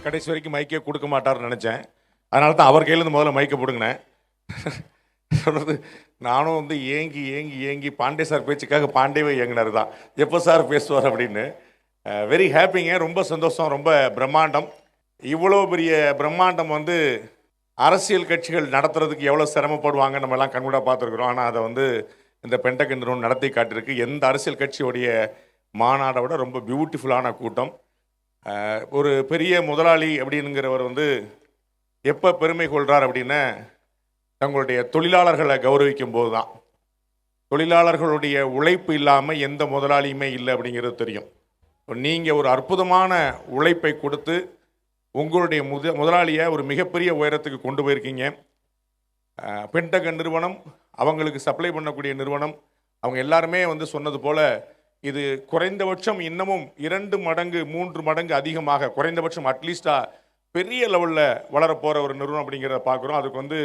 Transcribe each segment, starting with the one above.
கடைசி வரைக்கும் மைக்கே கொடுக்க மாட்டார்னு நினச்சேன். அதனால தான் அவர் கையிலேருந்து முதல்ல மைக்கை பிடுங்கினேன். சொல்கிறது நானும் வந்து ஏங்கி ஏங்கி ஏங்கி பாண்டே சார் பேச்சுக்காக பாண்டேவே இயங்கினார் தான், எப்போ சார் பேசுவார் அப்படின்னு. வெரி ஹாப்பிங்க, ரொம்ப சந்தோஷம், ரொம்ப பிரம்மாண்டம். இவ்வளோ பெரிய பிரம்மாண்டம் வந்து அரசியல் கட்சிகள் நடத்துறதுக்கு எவ்வளோ சிரமப்படுவாங்க நம்ம எல்லாம் கண்கூடாக பார்த்துருக்குறோம். ஆனால் அதை வந்து இந்த பென்டகன் நிறுவனம் நடத்தி காட்டியிருக்கு. எந்த அரசியல் கட்சியோடைய மாநாடை விட ரொம்ப பியூட்டிஃபுல்லான கூட்டம். ஒரு பெரிய முதலாளி அப்படிங்கிறவர் வந்து எப்போ பெருமை கொள்கிறார் அப்படின்னா தங்களுடைய தொழிலாளர்களை கௌரவிக்கும் போது தான். தொழிலாளர்களுடைய உழைப்பு இல்லாமல் எந்த முதலாளியுமே இல்லை அப்படிங்கிறது தெரியும். நீங்கள் ஒரு அற்புதமான உழைப்பை கொடுத்து உங்களுடைய முதலாளியை ஒரு மிகப்பெரிய உயரத்துக்கு கொண்டு போயிருக்கீங்க. பென்டகன் நிறுவனம் அவங்களுக்கு சப்ளை பண்ணக்கூடிய நிறுவனம். அவங்க எல்லாருமே வந்து சொன்னது போல் இது குறைந்தபட்சம் இன்னமும் 2 மடங்கு 3 மடங்கு அதிகமாக, குறைந்தபட்சம் அட்லீஸ்டாக பெரிய லெவலில் வளரப்போகிற ஒரு நிறுவனம் அப்படிங்கிறத பார்க்குறோம். அதுக்கு வந்து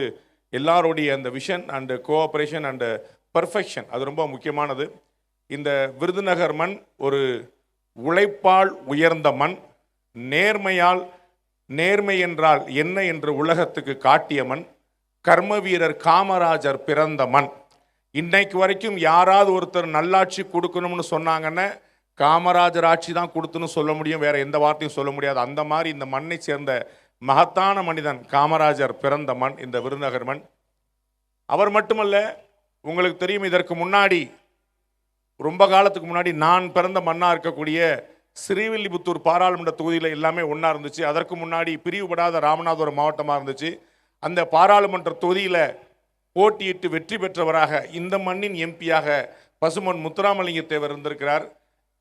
எல்லாருடைய அந்த vision and cooperation and perfection அது ரொம்ப முக்கியமானது. இந்த விருதுநகர் மண் ஒரு உழைப்பால் உயர்ந்த மண், நேர்மையால், நேர்மை என்றால் என்ன என்று உலகத்துக்கு காட்டிய மண், கர்ம வீரர் காமராஜர் பிறந்த மண். இன்னைக்கு வரைக்கும் யாராவது ஒருத்தர் நல்லாட்சி கொடுக்கணும்னு சொன்னாங்கன்னா காமராஜர் ஆட்சி தான் கொடுத்துன்னு சொல்ல முடியும், வேற எந்த வார்த்தையும் சொல்ல முடியாது. அந்த மாதிரி இந்த மண்ணை சேர்ந்த மகத்தான மனிதன் காமராஜர் பிறந்த மண் இந்த விருதுநகர் மண். அவர் மட்டுமல்ல, உங்களுக்கு தெரியும், இதற்கு முன்னாடி ரொம்ப காலத்துக்கு முன்னாடி நான் பிறந்த மண்ணாக இருக்கக்கூடிய ஸ்ரீவில்லிபுத்தூர் பாராளுமன்ற தொகுதியில் எல்லாமே ஒன்றா இருந்துச்சு. அதற்கு முன்னாடி பிரிவுபடாத ராமநாதபுரம் மாவட்டமாக இருந்துச்சு. அந்த பாராளுமன்ற தொகுதியில் போட்டியிட்டு வெற்றி பெற்றவராக இந்த மண்ணின் எம்பியாக பசுமன் முத்துராமலிங்க தேவர் இருந்திருக்கிறார்.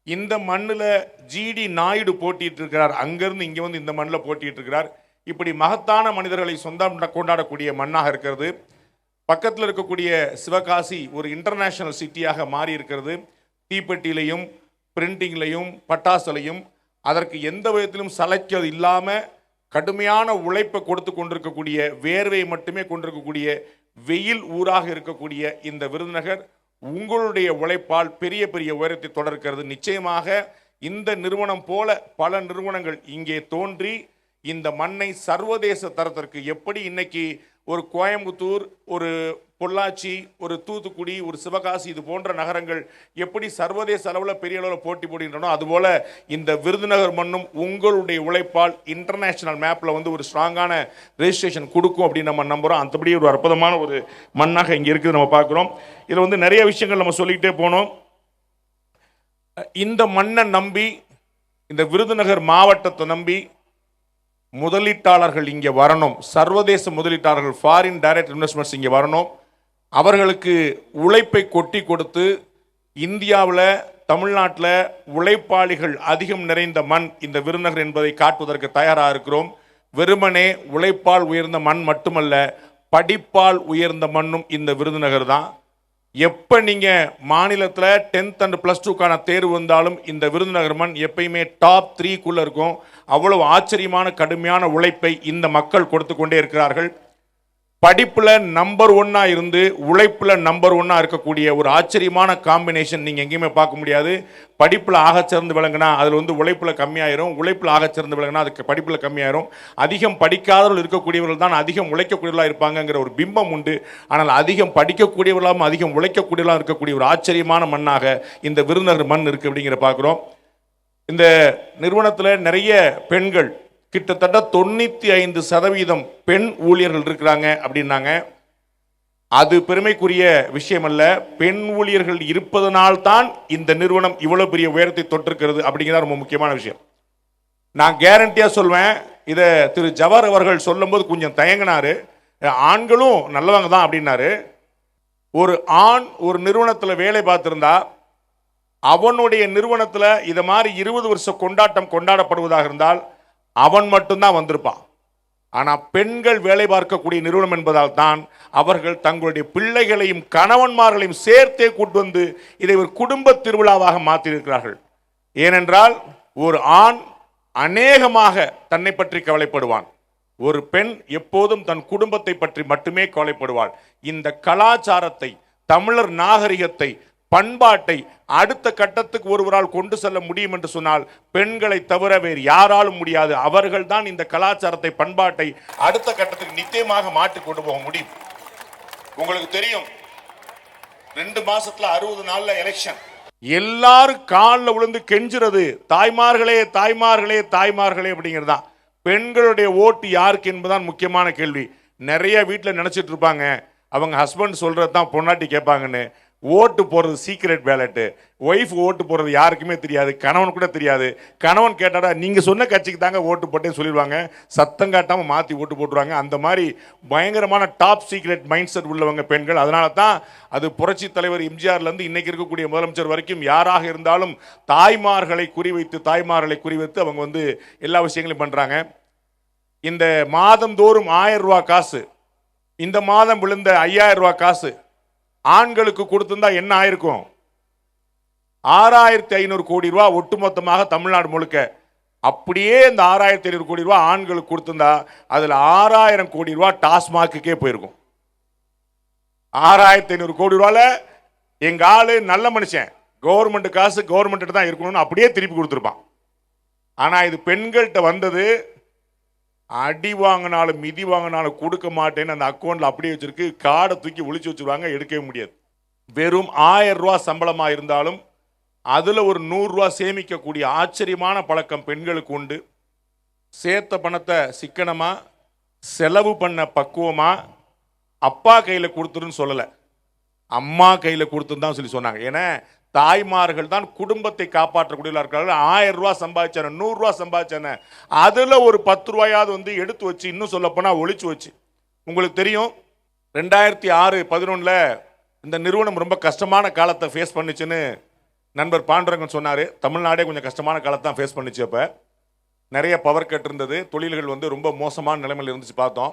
இந்த மண்ணில் ஜிடி நாயுடு போட்டிட்டு இருக்கிறார். அங்கேருந்து இங்கே வந்து இந்த மண்ணில் போட்டிட்டு இருக்கிறார். இப்படி மகத்தான மனிதர்களை சொந்தம் கொண்டாடக்கூடிய மண்ணாக இருக்கிறது. பக்கத்தில் இருக்கக்கூடிய சிவகாசி ஒரு இன்டர்நேஷனல் சிட்டியாக மாறி இருக்கிறது. தீப்பெட்டியிலையும் பிரிண்டிங்லையும் பட்டாசுலையும் அதற்கு எந்த விதத்திலும் சளைக்கிறது இல்லாமல் கடுமையான உழைப்பை கொடுத்து கொண்டிருக்கக்கூடிய, வேர்வையை மட்டுமே கொண்டிருக்கக்கூடிய வெயில் ஊராக இருக்கக்கூடிய இந்த விருதுநகர் உங்களுடைய உழைப்பால் பெரிய பெரிய உயரத்தை தொடர்கிறது. நிச்சயமாக இந்த நிறுவனம் போல பல நிறுவனங்கள் இங்கே தோன்றி இந்த மண்ணை சர்வதேச தரத்திற்கு, எப்படி இன்னைக்கு ஒரு கோயம்புத்தூர், ஒரு பொள்ளாச்சி, ஒரு தூத்துக்குடி, ஒரு சிவகாசி இது போன்ற நகரங்கள் எப்படி சர்வதேச அளவில் பெரிய அளவில் போட்டி போடுகின்றனோ அதுபோல் இந்த விருதுநகர் மண்ணும் உங்களுடைய உழைப்பால் இன்டர்நேஷனல் மேப்பில் வந்து ஒரு ஸ்ட்ராங்கான ரெஜிஸ்ட்ரேஷன் கொடுக்கும் அப்படின்னு நம்ம நம்புகிறோம். அந்தபடி ஒரு அற்புதமான ஒரு மண்ணாக இங்கே இருக்குது நம்ம பார்க்குறோம். இதில் வந்து நிறைய விஷயங்கள் நம்ம சொல்லிக்கிட்டே போனோம். இந்த மண்ணை நம்பி, இந்த விருதுநகர் மாவட்டத்தை நம்பி முதலீட்டாளர்கள் இங்கே வரணும். சர்வதேச முதலீட்டாளர்கள், ஃபாரின் டைரக்ட் இன்வெஸ்ட்மெண்ட்ஸ் இங்கே வரணும். அவர்களுக்கு உழைப்பை கொட்டி கொடுத்து இந்தியாவில், தமிழ்நாட்டில் உழைப்பாளிகள் அதிகம் நிறைந்த மண் இந்த விருதுநகர் என்பதை காட்டுவதற்கு தயாராக இருக்கிறோம். வெறுமனே உழைப்பால் உயர்ந்த மண் மட்டுமல்ல, படிப்பால் உயர்ந்த மண்ணும் இந்த விருதுநகர் தான். எப்போ நீங்கள் மாநிலத்தில் 10th and +2க்கான தேர்வு வந்தாலும் இந்த விருதுநகர் மண் எப்பயுமே டாப் 3க்குள்ளே இருக்கும். அவ்வளவு ஆச்சரியமான கடுமையான உழைப்பை இந்த மக்கள் கொடுத்து கொண்டே இருக்கிறார்கள். படிப்பில் நம்பர் 1 இருந்து உழைப்பில் நம்பர் 1 இருக்கக்கூடிய ஒரு ஆச்சரியமான காம்பினேஷன் நீங்கள் எங்கேயுமே பார்க்க முடியாது. படிப்பில் ஆகச்சிறந்து விளங்குனா அதில் வந்து உழைப்பில் கம்மியாயிரும், உழைப்பில் ஆகச்சிறந்து விளங்குனா அதுக்கு படிப்பில் கம்மியாயிரும். அதிகம் படிக்காதவர்கள் இருக்கக்கூடியவர்கள் தான் அதிகம் உழைக்கக்கூடியவர்களாக இருப்பாங்கங்கிற ஒரு பிம்பம் உண்டு. ஆனால் அதிகம் படிக்கக்கூடியவர்களாகவும் அதிகம் உழைக்கக்கூடியவர்களாக இருக்கக்கூடிய ஒரு ஆச்சரியமான மண்ணாக இந்த விருதுநகர் மண் இருக்குது அப்படிங்கிற பார்க்குறோம். இந்த நிறுவனத்தில் நிறைய பெண்கள், கிட்டத்தட்ட 95% பெண் ஊழியர்கள் இருக்கிறாங்க அப்படின்னாங்க. அது பெருமைக்குரிய விஷயம் அல்ல. பெண் ஊழியர்கள் இருப்பதனால்தான் இந்த நிறுவனம் இவ்வளவு பெரிய உயரத்தை தொட்டிருக்கிறது அப்படிங்கிறத ரொம்ப முக்கியமான விஷயம். நான் கேரண்டியா சொல்வேன். இதை திரு ஜவஹர் அவர்கள் சொல்லும்போது கொஞ்சம் தயங்கினாரு. ஆண்களும் நல்லவங்க தான் அப்படின்னாரு. ஒரு ஆண் ஒரு நிறுவனத்தில் வேலை பார்த்திருந்தா அவனுடைய நிறுவனத்தில் இதை மாதிரி 20 வருஷ கொண்டாட்டம் கொண்டாடப்படுவதாக இருந்தால் அவன் மட்டும்தான் வந்திருப்பான். ஆனால் பெண்கள் வேலை பார்க்கக்கூடிய நிறுவனம் என்பதால் தான் அவர்கள் தங்களுடைய பிள்ளைகளையும் கணவன்மார்களையும் சேர்த்தே கூட்டு வந்து இதை ஒரு குடும்ப திருவிழாவாக மாற்றியிருக்கிறார்கள். ஏனென்றால் ஒரு ஆண் அநேகமாக தன்னை பற்றி கவலைப்படுவான், ஒரு பெண் எப்போதும் தன் குடும்பத்தை பற்றி மட்டுமே கவலைப்படுவாள். இந்த கலாச்சாரத்தை, தமிழர் நாகரிகத்தை, பண்பாட்டை அடுத்த கட்டத்துக்கு ஒருவரால் கொண்டு செல்ல முடியும் என்று சொன்னால் பெண்களை தவிர வேறு யாராலும் முடியாது. அவர்கள் தான் இந்த கலாச்சாரத்தை, பண்பாட்டை அடுத்த கட்டத்துக்கு நிச்சயமாக மாற்றி கொண்டு போக முடியும். உங்களுக்கு தெரியும், 2 மாசத்துல 60 நாள்ல எலெக்ஷன். எல்லாரும் காலில் விழுந்து கெஞ்சுறது தாய்மார்களே தாய்மார்களே தாய்மார்களே அப்படிங்கிறதா. பெண்களுடைய ஓட்டு யாருக்கு என்பதுதான் முக்கியமான கேள்வி. நிறைய வீட்டில் நினைச்சிட்டு இருப்பாங்க அவங்க ஹஸ்பண்ட் சொல்றது தான் பொண்டாட்டி கேட்பாங்கன்னு. ஓட்டு போடுறது சீக்ரெட் பேலட்டு. ஒய்ஃப் ஓட்டு போடுறது யாருக்குமே தெரியாது, கணவன் கூட தெரியாது. கணவன் கேட்டாடா நீங்க சொன்ன கட்சிக்கு தாங்க ஓட்டு போட்டேன்னு சொல்லிடுவாங்க. சத்தம் காட்டாமல் மாற்றி ஓட்டு போட்டுருவாங்க. அந்த மாதிரி பயங்கரமான டாப் சீக்ரெட் மைண்ட் செட் உள்ளவங்க பெண்கள். அதனால தான் அது புரட்சி தலைவர் எம்ஜிஆர்லேருந்து இன்னைக்கு இருக்கக்கூடிய முதலமைச்சர் வரைக்கும் யாராக இருந்தாலும் தாய்மார்களை குறிவைத்து அவங்க எல்லா விஷயங்களையும் பண்ணுறாங்க. இந்த மாதந்தோறும் 1000 ரூபாய் காசு, இந்த மாதம் விழுந்த 5000 ரூபாய் காசு ஆண்களுக்கு கொடுத்திருந்தா என்ன ஆயிருக்கும்? 6500 கோடி ரூபாய் ஒட்டுமொத்தமாக தமிழ்நாடு முழுக்க. அப்படியே இந்த 6500 கோடி ரூபாய் ஆண்களுக்கு கொடுத்திருந்தா அதுல 6000 கோடி ரூபாய் டாஸ்மாக்குக்கே போயிருக்கும். 6500 கோடி ரூபாயில எங்க ஆளு நல்ல மனுஷன், கவர்மெண்ட் காசு கவர்மெண்ட் தான் இருக்கணும்னு அப்படியே திருப்பி கொடுத்துருப்பான். ஆனா இது பெண்கள்கிட்ட வந்தது, அடி வாங்கினாலும் மிதி வாங்கினாலும் கொடுக்க மாட்டேன்னு அந்த அக்கௌண்ட்ல அப்படியே வச்சிருக்கு. கார்டை தூக்கி ஒளிச்சு வச்சிருவாங்க, எடுக்கவே முடியாது. வெறும் 1000 ரூபாய் சம்பளமா இருந்தாலும் அதுல ஒரு 100 ரூபாய் சேமிக்கக்கூடிய ஆச்சரியமான பழக்கம் பெண்களுக்கு உண்டு. சேர்த்த பணத்தை சிக்கனமா செலவு பண்ண பக்குவமா அப்பா கையில கொடுத்துருன்னு சொல்லல, அம்மா கையில கொடுத்துன்னு தான் சொல்லி சொன்னாங்க. ஏன்னா தாய்மார்கள் தான் குடும்பத்தை காப்பாற்றக்கூடியவர்களாக இருக்கிறார்கள். 1000 ரூபாய் சம்பாதிச்சான, 100 ரூபாய் சம்பாதிச்சான, அதுல ஒரு 10 ரூபாயாவது எடுத்து வச்சு, இன்னும் சொல்ல போனா ஒளிச்சு வச்சு. உங்களுக்கு தெரியும் 2006-11 இந்த நிறுவனம் ரொம்ப கஷ்டமான காலத்தை ஃபேஸ் பண்ணுச்சுன்னு நண்பர் பாண்டுரங்கன் சொன்னாரு. தமிழ்நாடே கொஞ்சம் கஷ்டமான காலத்தை தான் ஃபேஸ் பண்ணுச்சு. அப்ப நிறைய பவர் கட் இருந்தது, தொழில்கள் ரொம்ப மோசமான நிலைமையில் இருந்துச்சு பார்த்தோம்.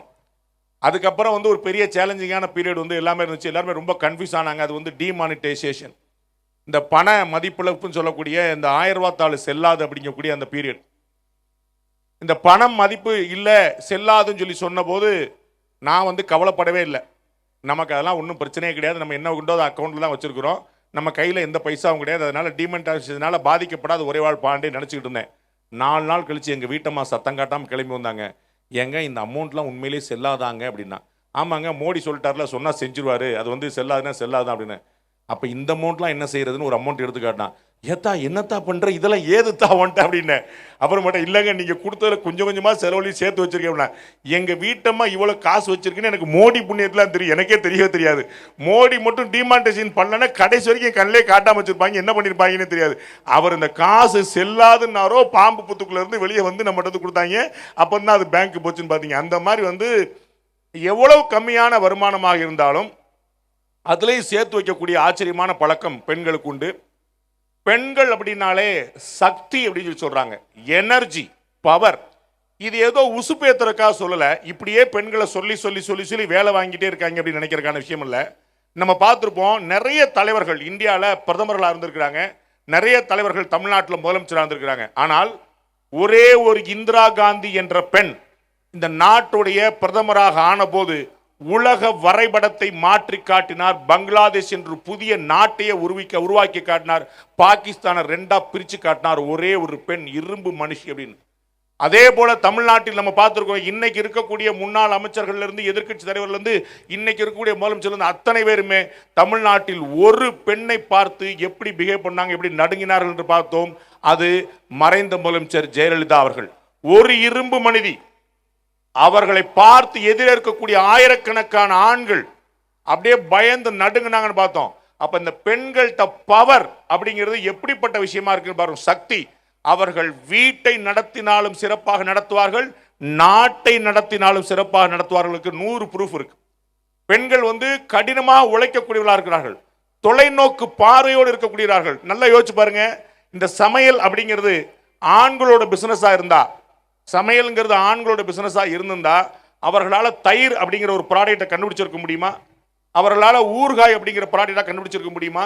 அதுக்கப்புறம் ஒரு பெரிய சேலஞ்சிங்கான பீரியட் எல்லாமே இருந்துச்சு. எல்லாருமே ரொம்ப கன்ஃபியூஸ் ஆனாங்க. அது டிமானிட்டைசேஷன், இந்த பண மதிப்பிழப்புன்னு சொல்லக்கூடிய இந்த 1000 ரூபாய் தாள் செல்லாது அப்படிங்கக்கூடிய அந்த பீரியட். இந்த பணம் மதிப்பு இல்லை செல்லாதுன்னு சொல்லி சொன்ன போது நான் கவலைப்படவே இல்லை. நமக்கு அதெல்லாம் ஒன்றும் பிரச்சனையே கிடையாது, நம்ம என்ன உண்டோ அதை அக்கௌண்ட்டில் தான் வச்சுருக்கிறோம், நம்ம கையில் எந்த பைசாவும் கிடையாது, அதனால் டிமானிட்டைசேஷனால பாதிக்கப்படாத ஒரே வாழ் பாண்டே நினச்சிக்கிட்டு இருந்தேன். 4 நாள் கழிச்சு எங்கள் வீட்டம்மா சத்தம் காட்டாமல் கிளம்பி வந்தாங்க. ஏங்க இந்த அமௌண்ட்லாம் உண்மையிலேயே செல்லாதாங்க அப்படின்னா. ஆமாங்க, மோடி சொல்லிட்டார்ல, சொன்னால் செஞ்சுருவாரு, அது செல்லாதுன்னா செல்லாதான் அப்படின்னு. அப்போ இந்த அமௌண்ட்லாம் என்ன செய்யறதுன்னு ஒரு அமௌண்ட் எடுத்து காட்டினான். ஏத்தா என்னத்தா பண்ற, இதெல்லாம் ஏதுத்தா வந்துட்ட அப்படின்னு. அப்புறம் மட்டும் இல்லைங்க நீங்க கொடுத்ததுல கொஞ்சம் கொஞ்சமா செலவுலையும் சேர்த்து வச்சிருக்கேன். எங்க வீட்டம்மா இவ்வளவு காசு வச்சிருக்குன்னு எனக்கு மோடி புண்ணியத்துலாம் தெரியும், எனக்கே தெரியவே தெரியாது. மோடி மட்டும் டிமானிட்டைசேஷன் பண்ணலன்னா கடைசி வரைக்கும் கண்ணிலே காட்டாம வச்சிருப்பாங்க, என்ன பண்ணிருப்பாங்கன்னு தெரியாது. அவர் இந்த காசு செல்லாதுன்னாரோ பாம்பு புத்துக்குள்ள இருந்து வெளியே நம்மகிட்ட கொடுத்தாங்க. அப்பதான் அது பேங்க் போச்சுன்னு பாத்தீங்க. அந்த மாதிரி எவ்வளவு கம்மியான வருமானமாக இருந்தாலும் அதுலேயும் சேர்த்து வைக்கக்கூடிய ஆச்சரியமான பழக்கம் பெண்களுக்கு உண்டு. பெண்கள் அப்படின்னாலே சக்தி அப்படின்னு சொல்றாங்க, எனர்ஜி, பவர். இது ஏதோ உசுப்பேத்துறதுக்காக சொல்லலை, இப்படியே பெண்களை சொல்லி சொல்லி சொல்லி சொல்லி வேலை வாங்கிட்டே இருக்காங்க அப்படின்னு நினைக்கிறதுக்கான விஷயம் இல்லை. நம்ம பார்த்துருப்போம், நிறைய தலைவர்கள் இந்தியாவில் பிரதமர்களாக இருந்திருக்கிறாங்க, நிறைய தலைவர்கள் தமிழ்நாட்டில் முதலமைச்சராக இருந்திருக்கிறாங்க. ஆனால் ஒரே ஒரு இந்திரா காந்தி என்ற பெண் இந்த நாட்டுடைய பிரதமராக ஆன போது உலக வரைபடத்தை மாற்றி காட்டினார். பங்களாதேஷ் என்று புதிய நாட்டையே உருவாக்கி காட்டினார். பாகிஸ்தானை 2ஆ பிரிச்சு காட்டினார். ஒரே ஒரு பெண், இரும்பு மனுஷி அப்படின்னு. அதே போல தமிழ்நாட்டில் நம்ம பார்த்திருக்கோம், இன்னைக்கு இருக்கக்கூடிய முன்னாள் அமைச்சர்கள் இருந்து எதிர்க்கட்சி தலைவர்கள் இருந்து இன்னைக்கு இருக்கக்கூடிய முதலமைச்சர் இருந்து அத்தனை பேருமே தமிழ்நாட்டில் ஒரு பெண்ணை பார்த்து எப்படி பிஹேவ் பண்ணாங்க, எப்படி நடுங்கினார்கள் என்று பார்த்தோம். அது மறைந்த முதலமைச்சர் ஜெயலலிதா அவர்கள். ஒரு இரும்பு மனிதி, அவர்களை பார்த்து எதிரே இருக்கக்கூடிய ஆயிரக்கணக்கான ஆண்கள் அப்படியே பயந்து நடுங்கினாங்கன்னு பார்த்தோம். அப்ப இந்த பெண்கள்கிட்ட பவர் அப்படிங்கிறது எப்படிப்பட்ட விஷயமா இருக்கு பாருங்க, சக்தி. அவர்கள் வீட்டை நடத்தினாலும் சிறப்பாக நடத்துவார்கள், நாட்டை நடத்தினாலும் சிறப்பாக நடத்துவார்களுக்கு 100 ப்ரூஃப் இருக்கு. பெண்கள் கடினமாக உழைக்கக்கூடியவர்களாக இருக்கிறார்கள், தொலைநோக்கு பார்வையோடு இருக்கக்கூடியவர்கள். நல்லா யோசிச்சு பாருங்க, இந்த சமையல் அப்படிங்கிறது ஆண்களோட பிசினஸா இருந்தா, சமையல்ங்கிறது ஆண்களோட பிசினஸா இருந்திருந்தா அவர்களால் தயிர் அப்படிங்கிற ஒரு ப்ராடக்டை கண்டுபிடிச்சிருக்க முடியுமா? அவர்களால் ஊறுகாய் அப்படிங்கிற ப்ராடக்டை கண்டுபிடிச்சிருக்க முடியுமா?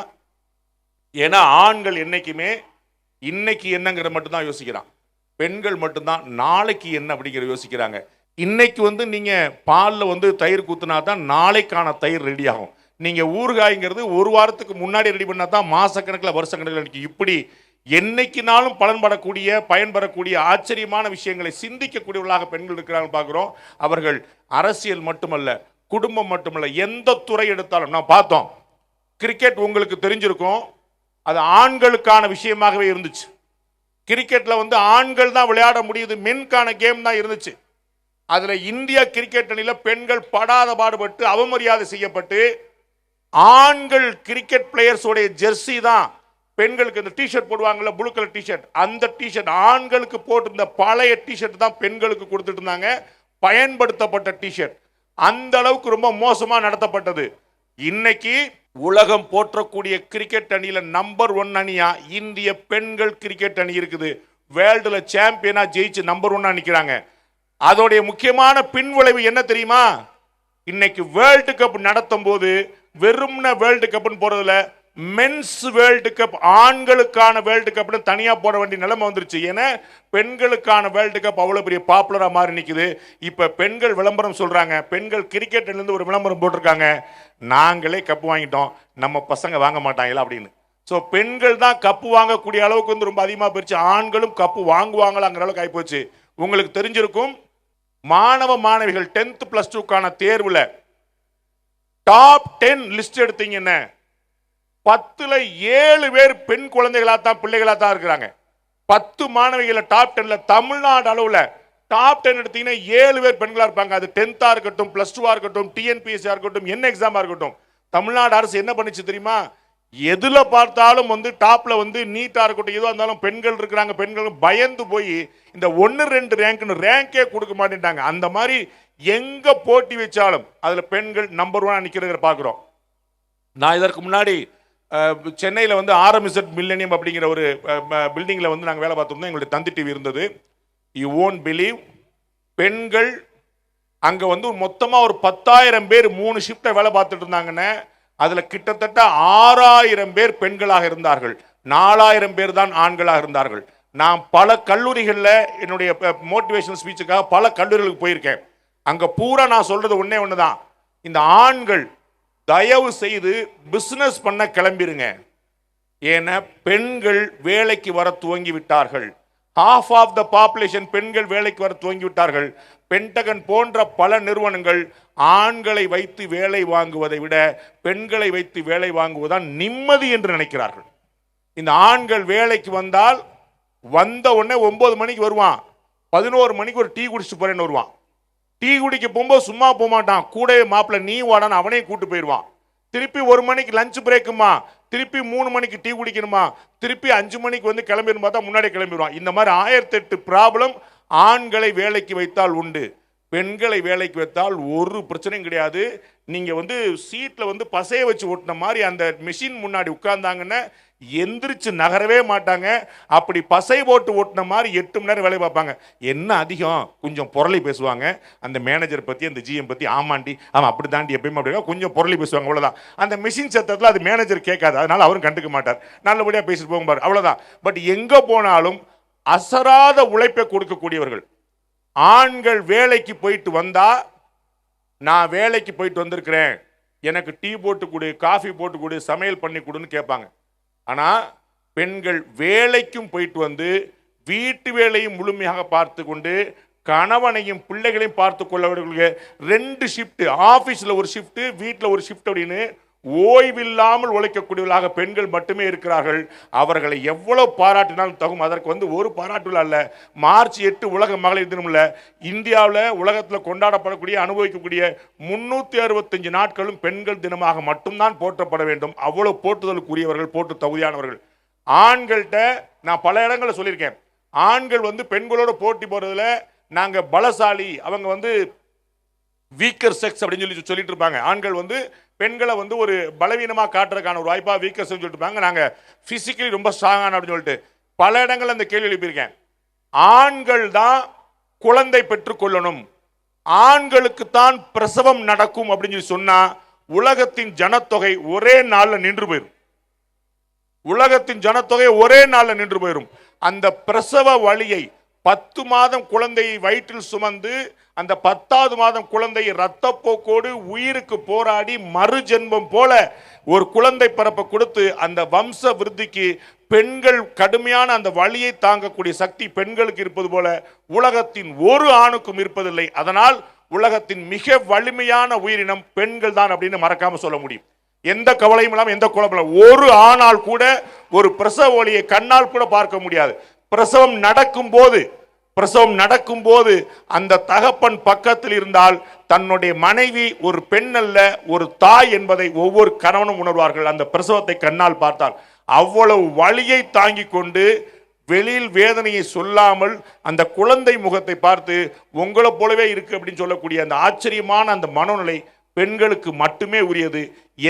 ஏன்னா ஆண்கள் என்னைக்குமே இன்னைக்கு என்னங்கிற மட்டும்தான் யோசிக்கிறான், பெண்கள் மட்டும்தான் நாளைக்கு என்ன அப்படிங்கிற யோசிக்கிறாங்க. இன்னைக்கு நீங்க பாலில் தயிர் ஊத்துனா தான் நாளைக்கான தயிர் ரெடி ஆகும். நீங்க ஊறுகாய்ங்கிறது ஒரு வாரத்துக்கு முன்னாடி ரெடி பண்ணா தான் மாசக்கணக்கில் வருஷக்கணக்கில் நிற்கும். இப்படி என்னைக்குனாலும் பலன்படக்கூடிய பயன்பெறக்கூடிய ஆச்சரியமான விஷயங்களை சிந்திக்கக்கூடியவர்களாக பெண்கள் இருக்கிறாங்க பார்க்குறோம். அவர்கள் அரசியல் மட்டுமல்ல, குடும்பம் மட்டுமல்ல, எந்த துறை எடுத்தாலும் நான் பார்த்தோம். கிரிக்கெட் உங்களுக்கு தெரிஞ்சிருக்கும், அது ஆண்களுக்கான விஷயமாகவே இருந்துச்சு. கிரிக்கெட்ல வந்து ஆண்கள் தான் விளையாட முடியுது, மென்கான கேம் தான் இருந்துச்சு. அதுல இந்திய கிரிக்கெட் அணியில பெண்கள் படாத பாடுபட்டு அவமரியாதை செய்யப்பட்டு ஆண்கள் கிரிக்கெட் பிளேயர்ஸோடைய ஜெர்சி தான் பெண்களுக்கு, இந்த டிஷர்ட் போடுவாங்கல்ல ப்ளூ கலர் டிஷர்ட், அந்த டிஷர்ட் ஆண்களுக்கு போட்டிருந்த பழைய டிஷர்ட் தான் பெண்களுக்கு கொடுத்துட்டு இருந்தாங்க, பயன்படுத்தப்பட்ட டிஷர்ட். அந்த அளவுக்கு ரொம்ப மோசமா நடத்தப்பட்டது. இன்னைக்கு உலகம் போற்றக்கூடிய கிரிக்கெட் அணியில நம்பர் 1 அணியா இந்திய பெண்கள் கிரிக்கெட் அணி இருக்குது. வேர்ல்டுல சாம்பியனா ஜெயிச்சு நம்பர் 1 நிக்கிறாங்க. அதோடைய முக்கியமான பின்விளைவு என்ன தெரியுமா? இன்னைக்கு வேர்ல்டு கப் நடத்தும் போது வெறும்ன வேர்ல்டு கப்னு போறதுல மென்ஸ் வேர்ல்டு கப், ஆண்களுக்கான வேர்ல்டு கப்னு தனியா போட வேண்டிய நிலைமை வந்துருச்சு. ஏன்னா பெண்களுக்கான வேர்ல்டு கப் அவ்வளவு பெரிய பாப்புலரா மாறி நிக்குது. இப்ப பெண்கள் விளம்பரம் சொல்றாங்க, பெண்கள் கிரிக்கெட்ல இருந்து ஒரு விளம்பரம் போட்டிருக்காங்க, நாங்களே கப் வாங்கிட்டோம், நம்ம பசங்க வாங்க மாட்டாங்களா அப்படின்னு. ஸோ பெண்கள் தான் கப்பு வாங்கக்கூடிய அளவுக்கு வந்து ரொம்ப அதிகமாக போயிடுச்சு. ஆண்களும் கப்பு வாங்குவாங்களாங்கிற அளவுக்கு ஆகிப்போச்சு. உங்களுக்கு தெரிஞ்சிருக்கும், மாணவ மாணவிகள் 10th + 2க்கான தேர்வுல டாப் 10 லிஸ்ட் எடுத்தீங்கன்னா 10ல் 7 பேர் பெண் குழந்தைகளா தான், பிள்ளைகளா தான் இருக்கிறாங்க. 10 மாணவிகள் டாப் 10ல தமிழ்நாடு அளவுல டாப் 10 எடுத்தீங்கன்னா 7 பேர் பெண்களா இருப்பாங்க. அது 10th இருக்கட்டும், +2 இருக்கட்டும், டிஎன்பிஎஸ்சி இருக்கட்டும், என்ன எக்ஸாமா இருக்கட்டும். தமிழ்நாடு அரசு என்ன பண்ணிச்சு தெரியுமா? எதுல பார்த்தாலும் வந்து டாப்ல வந்து நீட்டா இருக்கட்டும், எதுவாக இருந்தாலும் பெண்கள் இருக்கிறாங்க, பெண்கள் பயந்து போய் இந்த 1-2 ரேங்கே கொடுக்க மாட்டேன்ட்டாங்க. அந்த மாதிரி எங்க போட்டி வச்சாலும் அதுல பெண்கள் நம்பர் 1 நிக்கிறத பார்க்கிறோம். நான் இதற்கு முன்னாடி சென்னையில் வந்து RMZ மில்லேனியம் அப்படிங்கிற ஒரு பில்டிங்கில் வந்து நாங்கள் வேலை பார்த்துருந்தோம். எங்களுடைய தந்தி டிவி இருந்தது. யூ ஓன்ட் பிலீவ், பெண்கள் அங்கே வந்து மொத்தமாக ஒரு 10,000 பேர் 3 ஷிஃப்ட்டை வேலை பார்த்துட்டு இருந்தாங்கன்னு. அதில் கிட்டத்தட்ட 6,000 பேர் பெண்களாக இருந்தார்கள், 4,000 பேர் தான் ஆண்களாக இருந்தார்கள். நான் பல கல்லூரிகளில் என்னுடைய மோட்டிவேஷனல் ஸ்பீச்சுக்காக பல கல்லூரிகளுக்கு போயிருக்கேன். அங்கே பூரா நான் சொல்றது ஒன்னே ஒன்று தான், இந்த ஆண்கள் தயவு செய்து பிசினஸ் பண்ண கிளம்பிருங்க. ஏன்னா பெண்கள் வேலைக்கு வர துவங்கி விட்டார்கள். half of the population பெண்கள் வேலைக்கு வர துவங்கி விட்டார்கள். பென்டகன் போன்ற பல நிறுவனங்கள் ஆண்களை வைத்து வேலை வாங்குவதை விட பெண்களை வைத்து வேலை வாங்குவதுதான் நிம்மதி என்று நினைக்கிறார்கள். இந்த ஆண்கள் வேலைக்கு வந்தால் வந்த உடனே 9 மணிக்கு வருவான், 11 மணிக்கு ஒரு டீ குடிச்சிட்டு போறேன்னு வருவான். டீ குடிக்க போகும்போது சும்மா போக மாட்டான், கூடவே மாப்பிள்ள நீ வாடான்னு அவனையும் கூட்டு போயிடுவான். திருப்பி 1 மணிக்கு லஞ்ச் பிரேக்குமா, திருப்பி 3 மணிக்கு டீ குடிக்கணுமா, திருப்பி 5 மணிக்கு வந்து கிளம்பிடும் பார்த்தா முன்னாடி கிளம்பிடுவான். இந்த மாதிரி 1008 ப்ராப்ளம் ஆண்களை வேலைக்கு வைத்தால் உண்டு. பெண்களை வேலைக்கு வைத்தால் ஒரு பிரச்சனையும் கிடையாது. நீங்க வந்து சீட்ல வந்து பசைய வச்சு ஓட்டின மாதிரி அந்த மெஷின் முன்னாடி உட்கார்ந்தாங்கன்னா எந்திரிச்சு நகரவே மாட்டாங்க. அப்படி பசை போட்டு ஓட்டின மாதிரி 8 மணி நேரம் வேலை பார்ப்பாங்க. என்ன அதிகம் கொஞ்சம் பொருளை பேசுவாங்க, அந்த மேனேஜர் பத்தி அந்த ஜிஎம் பத்தி, ஆமாண்டி அவன் அப்படி தாண்டி எப்பயுமே அப்படி கொஞ்சம் பொருளை பேசுவாங்க, அவ்வளவுதான். அந்த மெஷின் சத்தத்தில் அது மேனேஜர் கேட்காது, அதனால அவரும் கண்டுக்க மாட்டார், நல்லபடியா பேசிட்டு போகும்பாரு, அவ்வளவுதான். பட் எங்க போனாலும் அசராத உழைப்பை கொடுக்கக்கூடியவர்கள். ஆண்கள் வேலைக்கு போயிட்டு வந்தா, நான் வேலைக்கு போயிட்டு வந்திருக்கிறேன், எனக்கு டீ போட்டு கொடு, காஃபி போட்டு கொடு, சமையல் பண்ணி கொடுன்னு கேட்பாங்க. ஆனால் பெண்கள் வேலைக்கும் போயிட்டு வந்து வீட்டு வேலையும் முழுமையாக பார்த்து கொண்டு கணவனையும் பிள்ளைகளையும் பார்த்து கொள்ளவர்களுக்கு 2 ஷிஃப்ட், ஆஃபீஸில் ஒரு ஷிஃப்ட், வீட்டில் ஒரு ஷிஃப்ட் அப்படின்னு ஓய்வில்லாமல் உழைக்கக்கூடியவர்களாக பெண்கள் மட்டுமே இருக்கிறார்கள். அவர்களை எவ்வளவு பாராட்டினாலும் தகும். அதற்கு வந்து ஒரு பாராட்டுல அல்ல, மார்ச் 8 உலக மகளிர் தினம் இல்ல, இந்தியாவில் உலகத்தில் கொண்டாடப்படக்கூடிய அனுபவிக்கக்கூடிய 365 நாட்களும் பெண்கள் தினமாக மட்டும்தான் போற்றப்பட வேண்டும். அவ்வளவு போற்றுதலுக்குரியவர்கள், போற்று தகுதியானவர்கள். ஆண்கள்கிட்ட நான் பல இடங்களில் சொல்லியிருக்கேன், ஆண்கள் வந்து பெண்களோட போட்டி போறதுல நாங்க பலசாலி, அவங்க வந்து வீக்கர் செக்ஸ் அப்படின்னு சொல்லிட்டு இருப்பாங்க. ஆண்கள் வந்து பெண்களை வந்து ஒரு பலவீனமாக காட்டுறதுக்கான ஒரு வாய்ப்பாக வீக்கர் சொல்லிட்டு இருப்பாங்க, நாங்கள் பிசிக்கலி ரொம்ப ஸ்ட்ராங்கான அப்படின்னு சொல்லிட்டு பல இடங்கள் அந்த கேள்வி எழுப்பியிருக்கேன். ஆண்கள் தான் குழந்தை பெற்றுக்கொள்ளணும், ஆண்களுக்கு தான் பிரசவம் நடக்கும் அப்படின்னு சொல்லி சொன்னா உலகத்தின் ஜனத்தொகை ஒரே நாளில் நின்று போயிடும். உலகத்தின் ஜனத்தொகை ஒரே நாளில் நின்று போயிடும். அந்த பிரசவ வழியை 10 மாதம் குழந்தையை வயிற்றில் சுமந்து அந்த 10வது மாதம் குழந்தையை இரத்தப்போக்கோடு உயிருக்கு போராடி மறு ஜென்மம் போல ஒரு குழந்தை பிறப்பை கொடுத்து அந்த வம்ச விருத்திக்கு பெண்கள் கடுமையான அந்த வலியை தாங்கக்கூடிய சக்தி பெண்களுக்கு இருப்பது போல உலகத்தின் ஒரு ஆணுக்கும் இருப்பதில்லை. அதனால் உலகத்தின் மிக வலிமையான உயிரினம் பெண்கள் தான் அப்படின்னு மறக்காம சொல்ல முடியும். எந்த கவலையும் இல்லாமல் எந்த குழப்பம் ஒரு ஆணால் கூட ஒரு பிரசவ வலியை கண்ணால் கூட பார்க்க முடியாது. பிரசவம் நடக்கும் போது அந்த தகப்பன் பக்கத்தில் இருந்தால் தன்னுடைய மனைவி ஒரு பெண் அல்ல ஒரு தாய் என்பதை ஒவ்வொரு கணவனும் உணர்வார்கள். அந்த பிரசவத்தை கண்ணால் பார்த்தால் அவ்வளவு வலியை தாங்கிக் கொண்டு வெளியில் வேதனையை சொல்லாமல் அந்த குழந்தை முகத்தை பார்த்து உங்களை போலவே இருக்கு அப்படின்னு சொல்லக்கூடிய அந்த ஆச்சரியமான அந்த மனோநிலை பெண்களுக்கு மட்டுமே உரியது.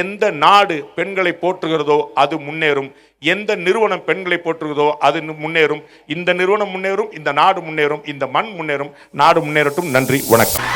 எந்த நாடு பெண்களை போற்றுகிறதோ அது முன்னேறும், எந்த நிறுவனம் பெண்களை போற்றுகிறதோ அது முன்னேறும். இந்த நிறுவனம் முன்னேறும், இந்த நாடு முன்னேறும், இந்த மண் முன்னேறும், நாடு முன்னேறட்டும். நன்றி, வணக்கம்.